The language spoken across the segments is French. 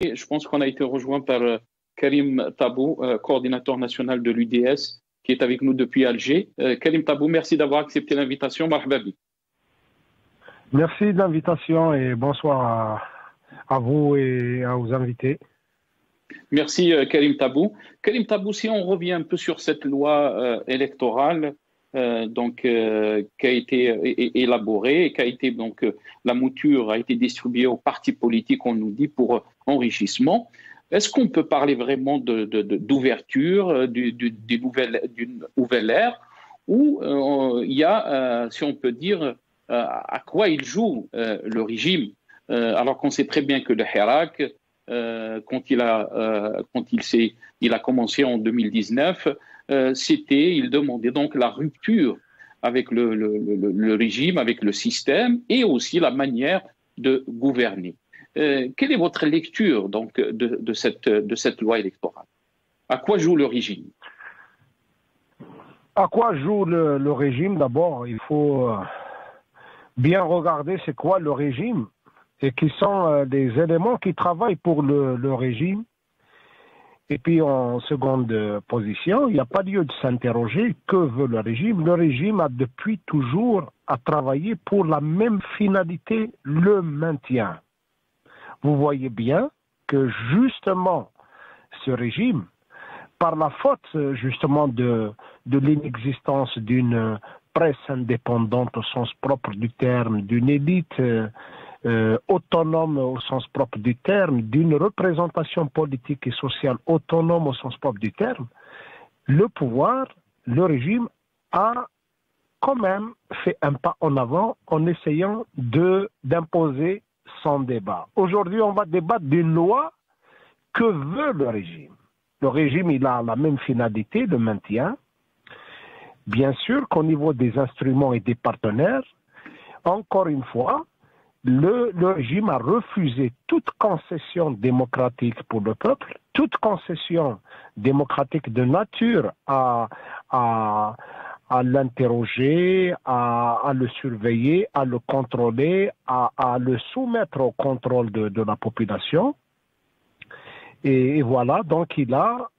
Et je pense qu'on a été rejoint par Karim Tabou, coordinateur national de l'UDS, qui est avec nous depuis Alger. Karim Tabou, merci d'avoir accepté l'invitation. Marhaba bik. Merci de l'invitation et bonsoir à vous et à vos invités. Merci Karim Tabou. Karim Tabou, si on revient un peu sur cette loi électorale qui a été élaborée et qui a été la mouture a été distribuée aux partis politiques, on nous dit, pour enrichissement. Est-ce qu'on peut parler vraiment d'ouverture, d'une nouvelle ère, où il y a, si on peut dire, à quoi il joue le régime, alors qu'on sait très bien que le Hirak, quand il a commencé en 2019, il demandait donc la rupture avec le régime, avec le système et aussi la manière de gouverner. Quelle est votre lecture donc de cette loi électorale? À quoi joue le régime? À quoi joue le régime? D'abord, il faut bien regarder c'est quoi le régime et qui sont des éléments qui travaillent pour le régime. Et puis en seconde position, il n'y a pas lieu de s'interroger que veut le régime. Le régime a depuis toujours à travailler pour la même finalité, le maintien. Vous voyez bien que justement ce régime, par la faute justement de l'inexistence d'une presse indépendante au sens propre du terme, d'une élite autonome au sens propre du terme, d'une représentation politique et sociale autonome au sens propre du terme, le pouvoir, le régime a quand même fait un pas en avant en essayant d'imposer son débat. Aujourd'hui, on va débattre d'une loi que veut le régime. Le régime, il a la même finalité de maintien. Bien sûr qu'au niveau des instruments et des partenaires, encore une fois, le régime a refusé toute concession démocratique pour le peuple, toute concession démocratique de nature à l'interroger, à le surveiller, à le contrôler, à le soumettre au contrôle de la population. Et voilà, donc il a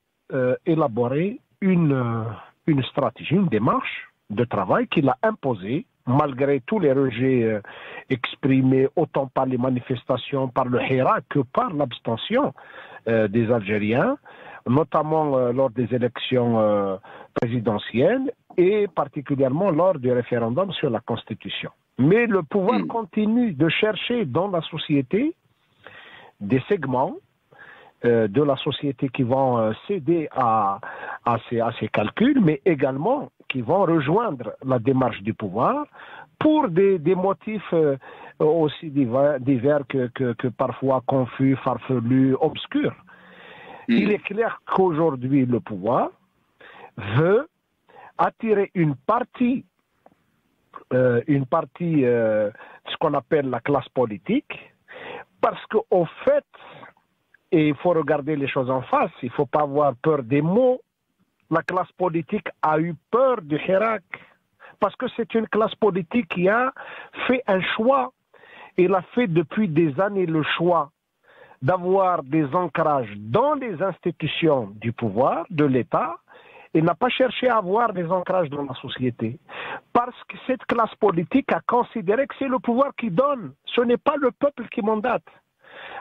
élaboré une stratégie, une démarche de travail qu'il a imposée, malgré tous les rejets exprimés autant par les manifestations, par le Hirak que par l'abstention des Algériens, notamment lors des élections présidentielles et particulièrement lors du référendum sur la Constitution. Mais le pouvoir continue de chercher dans la société des segments de la société qui vont céder à ces calculs, mais également qui vont rejoindre la démarche du pouvoir pour des motifs aussi divers que parfois confus, farfelus, obscurs. Il est clair qu'aujourd'hui, le pouvoir veut attirer une partie ce qu'on appelle la classe politique, parce qu'au fait, et il faut regarder les choses en face, il ne faut pas avoir peur des mots. La classe politique a eu peur du Hirak, parce que c'est une classe politique qui a fait un choix. Il a fait depuis des années le choix d'avoir des ancrages dans les institutions du pouvoir, de l'État. Il n'a pas cherché à avoir des ancrages dans la société. Parce que cette classe politique a considéré que c'est le pouvoir qui donne. Ce n'est pas le peuple qui mandate.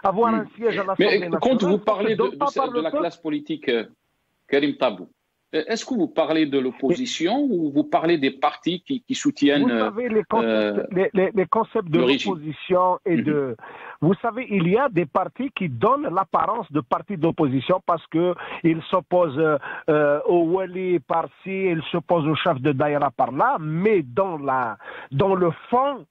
Avoir un siège à l'Assemblée nationale. Mais quand vous parlez de la classe politique, Karim Tabou, est-ce que vous parlez de l'opposition ou vous parlez des partis qui soutiennent vous savez, les concepts de l'opposition et de... Vous savez, il y a des partis qui donnent l'apparence de partis d'opposition parce qu'ils s'opposent au Wali par-ci, ils s'opposent au chef de Daïra par-là, mais dans le fond,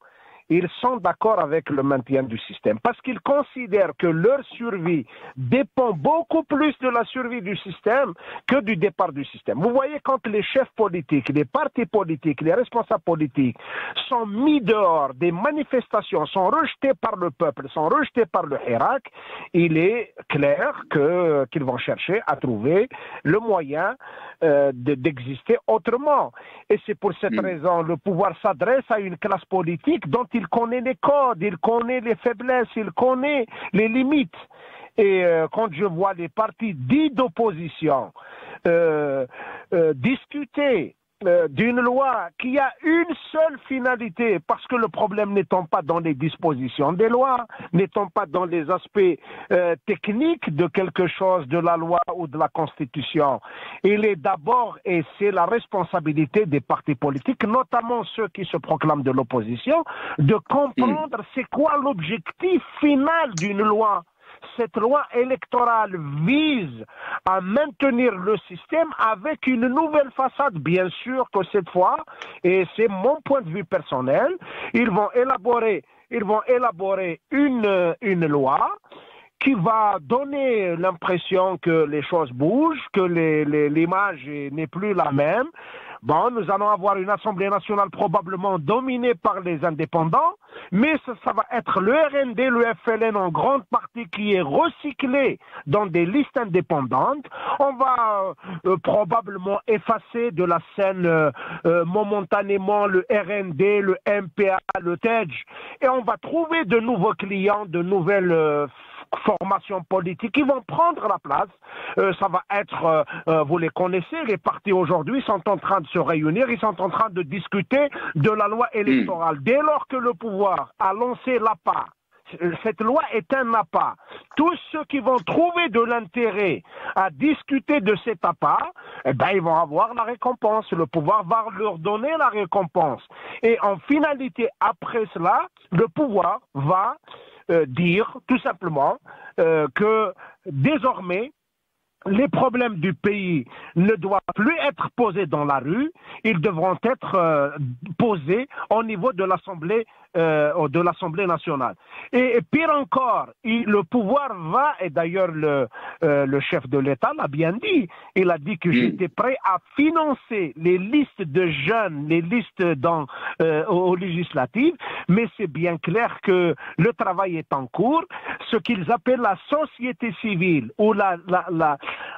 ils sont d'accord avec le maintien du système parce qu'ils considèrent que leur survie dépend beaucoup plus de la survie du système que du départ du système. Vous voyez, quand les chefs politiques, les partis politiques, les responsables politiques sont mis dehors, des manifestations sont rejetées par le peuple, sont rejetées par le Hirak, il est clair qu'ils vont chercher à trouver le moyen d'exister autrement. Et c'est pour cette raison le pouvoir s'adresse à une classe politique dont il connaît les codes, il connaît les faiblesses, il connaît les limites. Et quand je vois les partis dits d'opposition discuter d'une loi qui a une seule finalité, parce que le problème n'étant pas dans les dispositions des lois, n'étant pas dans les aspects techniques de quelque chose, de la loi ou de la Constitution, il est d'abord, et c'est la responsabilité des partis politiques, notamment ceux qui se proclament de l'opposition, de comprendre c'est quoi l'objectif final d'une loi. Cette loi électorale vise à maintenir le système avec une nouvelle façade. Bien sûr que cette fois, et c'est mon point de vue personnel, ils vont élaborer une loi qui va donner l'impression que les choses bougent, que l'image n'est plus la même. Bon, nous allons avoir une Assemblée nationale probablement dominée par les indépendants, mais ça va être le RND, le FLN en grande partie qui est recyclé dans des listes indépendantes. On va probablement effacer de la scène momentanément le RND, le MPA, le TEDJ, et on va trouver de nouveaux clients, de nouvelles formations politiques qui vont prendre la place. Ça va être, vous les connaissez, les partis aujourd'hui sont en train de se réunir, ils sont en train de discuter de la loi électorale. Dès lors que le pouvoir a lancé l'APA, cette loi est un APA. Tous ceux qui vont trouver de l'intérêt à discuter de cet APA, eh ben, ils vont avoir la récompense. Le pouvoir va leur donner la récompense. Et en finalité, après cela, le pouvoir va dire tout simplement que désormais, les problèmes du pays ne doivent plus être posés dans la rue, ils devront être posés au niveau de l'Assemblée nationale. Et pire encore, le pouvoir va, et d'ailleurs le chef de l'État l'a bien dit, il a dit que j'étais prêt à financer les listes de jeunes, les listes aux législatives, mais c'est bien clair que le travail est en cours. Ce qu'ils appellent la société civile, ou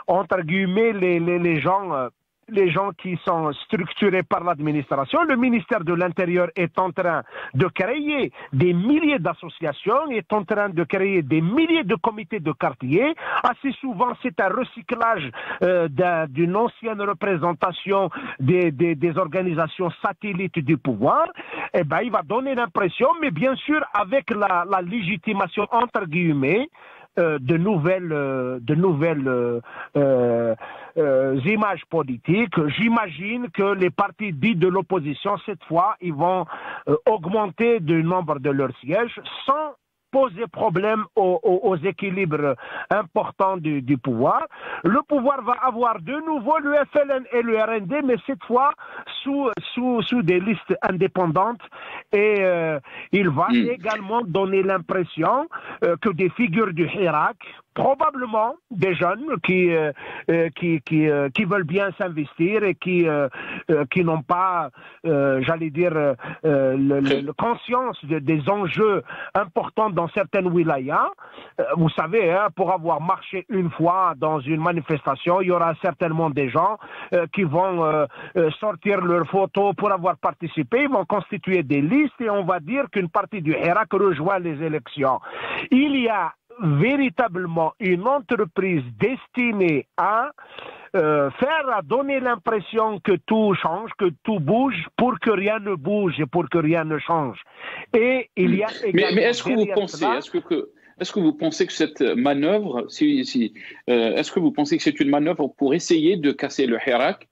entre guillemets, les gens qui sont structurés par l'administration. Le ministère de l'Intérieur est en train de créer des milliers d'associations, est en train de créer des milliers de comités de quartier. Assez souvent, c'est un recyclage d'une ancienne représentation des organisations satellites du pouvoir. Eh ben, il va donner l'impression, mais bien sûr avec la légitimation entre guillemets, de nouvelles images politiques. J'imagine que les partis dits de l'opposition, cette fois, ils vont augmenter le nombre de leurs sièges sans poser problème aux équilibres importants du pouvoir. Le pouvoir va avoir de nouveau le FLN et le RND, mais cette fois sous des listes indépendantes, et il va également donner l'impression que des figures du Hirak, probablement des jeunes qui veulent bien s'investir et qui n'ont pas, j'allais dire, le conscience des enjeux importants dans certaines wilayas. Vous savez, hein, pour avoir marché une fois dans une manifestation, il y aura certainement des gens qui vont sortir leurs photos pour avoir participé, ils vont constituer des listes et on va dire qu'une partie du Hirak rejoint les élections. Il y a véritablement une entreprise destinée à donner l'impression que tout change, que tout bouge, pour que rien ne bouge et pour que rien ne change. Et il y a également mais est-ce que vous pensez, est-ce que vous pensez que cette manœuvre, est-ce que vous pensez que c'est une manœuvre pour essayer de casser le Hirak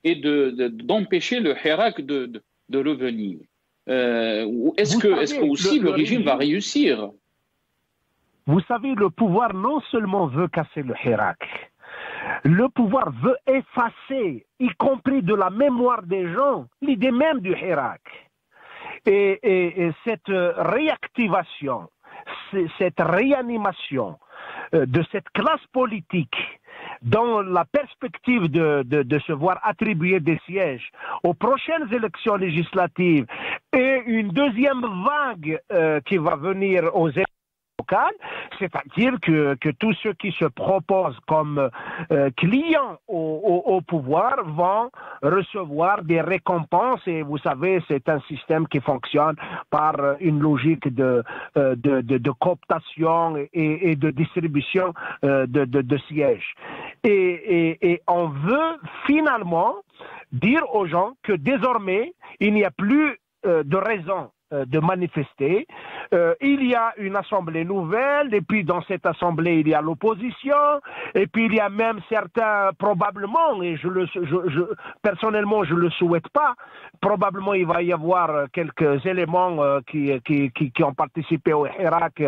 et d'empêcher le Hirak de revenir? Est-ce que aussi le régime va réussir? Vous savez, le pouvoir non seulement veut casser le Hirak, le pouvoir veut effacer, y compris de la mémoire des gens, l'idée même du Hirak. Et cette réactivation, cette réanimation de cette classe politique dans la perspective de se voir attribuer des sièges aux prochaines élections législatives et une deuxième vague qui va venir aux élections locale, c'est-à-dire que tous ceux qui se proposent comme clients au pouvoir vont recevoir des récompenses et vous savez, c'est un système qui fonctionne par une logique de cooptation et de distribution de sièges. Et on veut finalement dire aux gens que désormais, il n'y a plus de raison de manifester. Il y a une assemblée nouvelle, et puis dans cette assemblée, il y a l'opposition, et puis il y a même certains, probablement, et personnellement, je ne le souhaite pas, probablement il va y avoir quelques éléments qui ont participé au Hirak,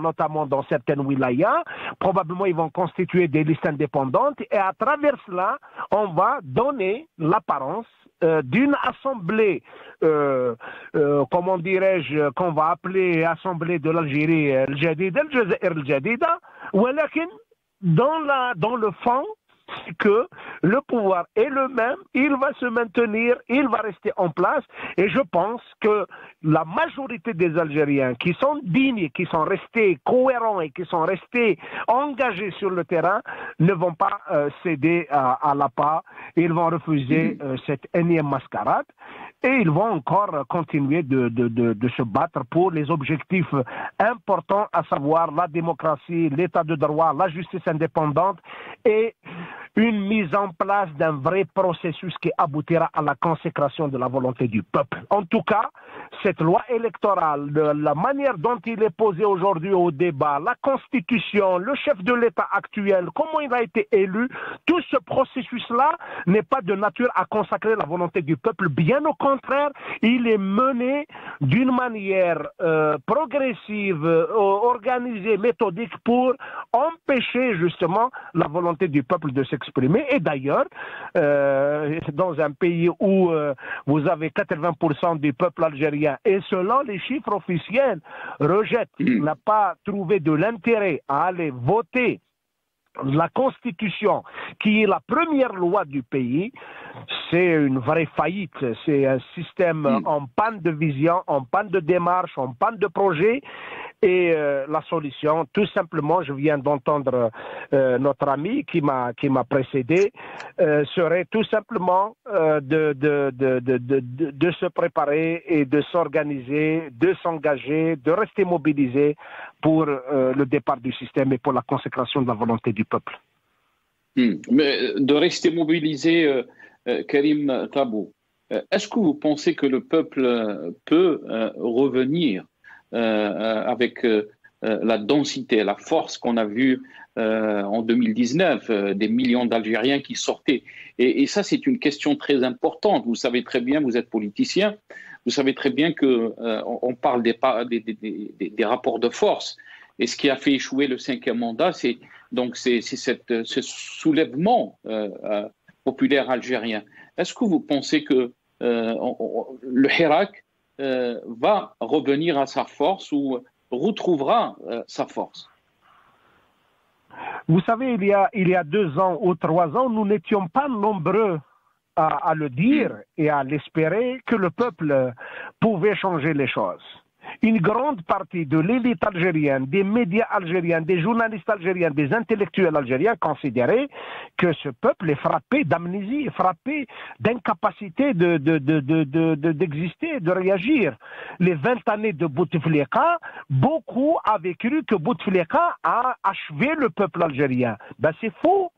notamment dans certaines wilayas. Probablement, ils vont constituer des listes indépendantes, et à travers cela, on va donner l'apparence d'une assemblée, comment dirais-je, qu'on va appeler Assemblée de l'Algérie al-Jadida, al-Jadida, ولكن dans le fond, c'est que le pouvoir est le même, il va se maintenir, il va rester en place, et je pense que la majorité des Algériens qui sont dignes, qui sont restés cohérents et qui sont restés engagés sur le terrain ne vont pas céder à l'appât, ils vont refuser cette énième mascarade. Et ils vont encore continuer de se battre pour les objectifs importants, à savoir la démocratie, l'état de droit, la justice indépendante et une mise en place d'un vrai processus qui aboutira à la consécration de la volonté du peuple. En tout cas, cette loi électorale, la manière dont il est posé aujourd'hui au débat, la constitution, le chef de l'État actuel, comment il a été élu, tout ce processus-là n'est pas de nature à consacrer la volonté du peuple. Bien au contraire, il est mené d'une manière progressive, organisée, méthodique pour empêcher justement la volonté du peuple de s'exprimer. Et d'ailleurs, dans un pays où vous avez 80% du peuple algérien et selon les chiffres officiels, n'a pas trouvé de l'intérêt à aller voter la Constitution, qui est la première loi du pays, c'est une vraie faillite. C'est un système en panne de vision, en panne de démarche, en panne de projet. Et la solution, tout simplement, je viens d'entendre notre ami qui m'a précédé, serait tout simplement de se préparer et de s'organiser, de s'engager, de rester mobilisé pour le départ du système et pour la consécration de la volonté du peuple. Mais de rester mobilisé, Karim Tabou, est-ce que vous pensez que le peuple peut revenir avec la densité, la force qu'on a vue en 2019, des millions d'Algériens qui sortaient. Et ça, c'est une question très importante. Vous savez très bien, vous êtes politicien, vous savez très bien qu'on parle des rapports de force. Et ce qui a fait échouer le 5e mandat, c'est ce soulèvement populaire algérien. Est-ce que vous pensez que le Hirak va revenir à sa force ou retrouvera sa force? Vous savez, il y a 2 ans ou 3 ans, nous n'étions pas nombreux à le dire et à l'espérer que le peuple pouvait changer les choses. Une grande partie de l'élite algérienne, des médias algériens, des journalistes algériens, des intellectuels algériens considéraient que ce peuple est frappé d'amnésie, frappé d'incapacité d'exister, de réagir. Les 20 années de Bouteflika, beaucoup avaient cru que Bouteflika a achevé le peuple algérien. Ben c'est faux.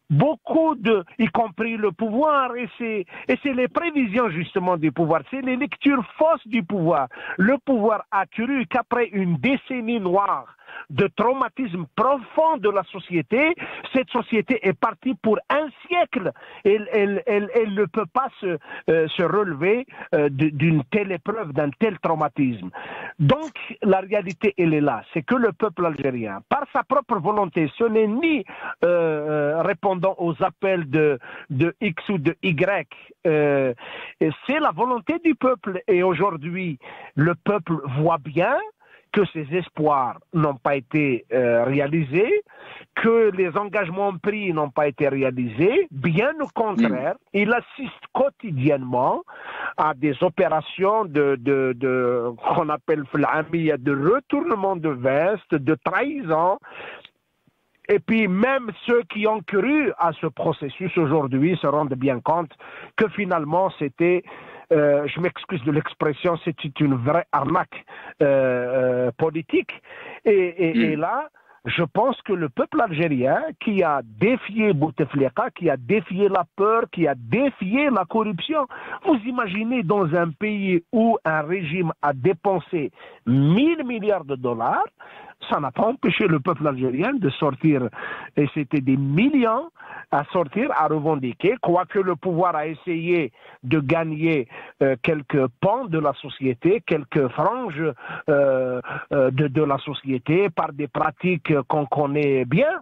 Beaucoup y compris le pouvoir, et c'est les prévisions justement du pouvoir, c'est les lectures fausses du pouvoir. Le pouvoir a cru qu'après une décennie noire de traumatisme profond de la société, cette société est partie pour un siècle. Elle ne peut pas se relever d'une telle épreuve, d'un tel traumatisme. Donc, la réalité, elle est là. C'est que le peuple algérien, par sa propre volonté, ce n'est ni répondant aux appels de X ou de Y, c'est la volonté du peuple. Et aujourd'hui, le peuple voit bien que ses espoirs n'ont pas été réalisés, que les engagements pris n'ont pas été réalisés. Bien au contraire, il assiste quotidiennement à des opérations qu'on appelle de retournement de veste, de trahison. Et puis même ceux qui ont cru à ce processus aujourd'hui se rendent bien compte que finalement c'était, je m'excuse de l'expression, c'était une vraie arnaque politique. Et là, je pense que le peuple algérien qui a défié Bouteflika, qui a défié la peur, qui a défié la corruption, vous imaginez dans un pays où un régime a dépensé 1000 milliards de dollars, ça n'a pas empêché le peuple algérien de sortir, et c'était des millions à sortir, à revendiquer, quoique le pouvoir a essayé de gagner quelques pans de la société, quelques franges de la société par des pratiques qu'on connaît bien,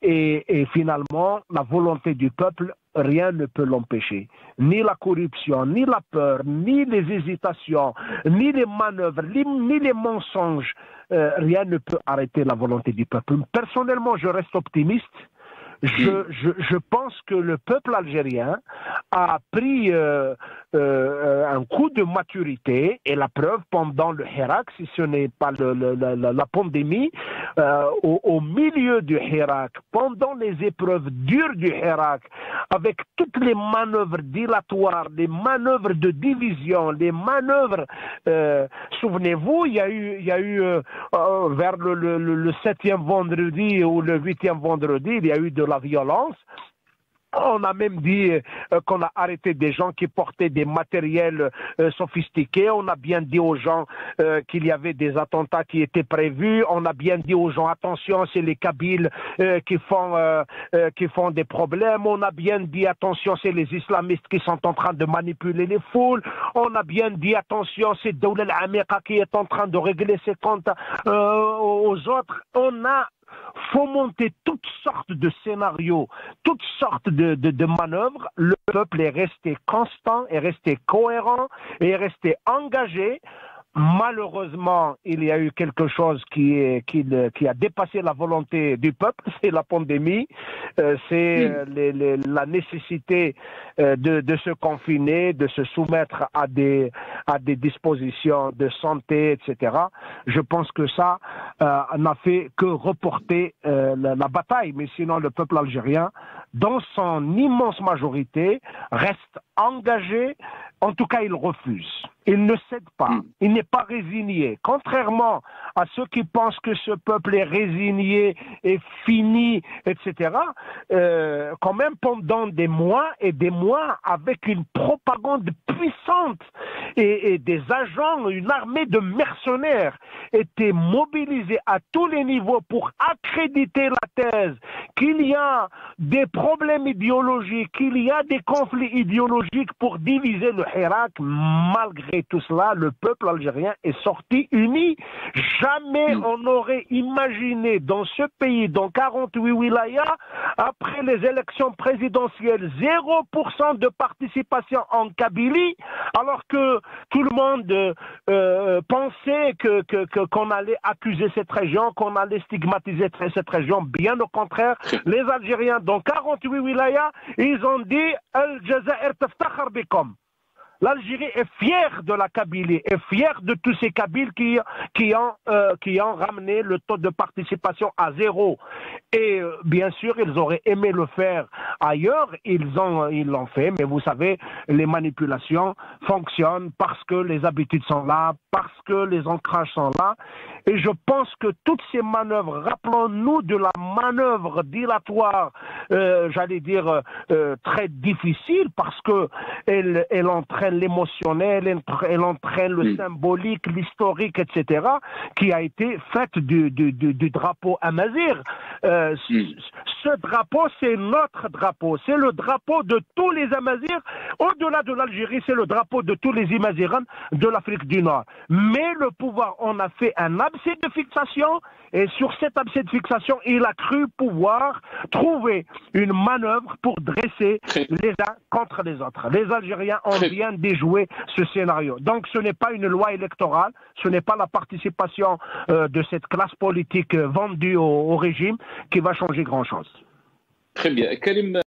et finalement, la volonté du peuple, rien ne peut l'empêcher. Ni la corruption, ni la peur, ni les hésitations, ni les manœuvres, ni les mensonges, rien ne peut arrêter la volonté du peuple. Personnellement, je reste optimiste. Je pense que le peuple algérien a pris un coup de maturité, et la preuve pendant le Hirak, si ce n'est pas la pandémie, au milieu du Hirak, pendant les épreuves dures du Hirak, avec toutes les manœuvres dilatoires, les manœuvres de division, les manœuvres, souvenez-vous, il y a eu vers le 7e vendredi ou le 8e vendredi, il y a eu de la violence. On a même dit qu'on a arrêté des gens qui portaient des matériels sophistiqués. On a bien dit aux gens qu'il y avait des attentats qui étaient prévus. On a bien dit aux gens, attention, c'est les Kabyles qui font des problèmes. On a bien dit, attention, c'est les islamistes qui sont en train de manipuler les foules. On a bien dit, attention, c'est Dawla al-Amiqa qui est en train de régler ses comptes aux autres. On a fomenter toutes sortes de scénarios, toutes sortes de manœuvres. Le peuple est resté constant, est resté cohérent, est resté engagé. Malheureusement, il y a eu quelque chose qui a dépassé la volonté du peuple, c'est la pandémie, c'est la nécessité de se confiner, de se soumettre à des dispositions de santé, etc. Je pense que ça n'a fait que reporter la bataille, mais sinon le peuple algérien, dans son immense majorité, reste engagé. En tout cas, il refuse. Il ne cède pas. Il n'est pas résigné. Contrairement à ceux qui pensent que ce peuple est résigné et fini, etc., quand même pendant des mois et des mois, avec une propagande puissante et des agents, une armée de mercenaires étaient mobilisés à tous les niveaux pour accréditer la thèse qu'il y a des problèmes idéologiques, qu'il y a des conflits idéologiques pour diviser le Hirak. Malgré tout cela, le peuple algérien est sorti uni. Jamais on n'aurait imaginé dans ce pays, dans 48 wilayas, après les élections présidentielles, 0% de participation en Kabylie, alors que tout le monde pensait qu'on allait accuser cette région, qu'on allait stigmatiser cette région. Bien au contraire, les Algériens dans 48 wilayas, ils ont dit « Al-Jazair taftakhar bikom ». L'Algérie est fière de la Kabylie, est fière de tous ces Kabyles qui ont ramené le taux de participation à 0. Et bien sûr, ils auraient aimé le faire ailleurs, ils l'ont fait, mais vous savez, les manipulations fonctionnent parce que les habitudes sont là, parce que les ancrages sont là. Et je pense que toutes ces manœuvres, rappelons-nous de la manœuvre dilatoire, j'allais dire très difficile, parce que elle entraîne l'émotionnel, elle entraîne le symbolique, l'historique, etc., qui a été faite du drapeau amazigh. Ce drapeau, c'est notre drapeau, c'est le drapeau de tous les Amazirs. Au-delà de l'Algérie, c'est le drapeau de tous les Imazighanes de l'Afrique du Nord. Mais le pouvoir en a fait un abcès de fixation, et sur cet abcès de fixation, il a cru pouvoir trouver une manœuvre pour dresser les uns contre les autres. Les Algériens ont bien déjoué ce scénario. Donc ce n'est pas une loi électorale, ce n'est pas la participation de cette classe politique vendue au régime qui va changer grand-chose. Très bien. Karim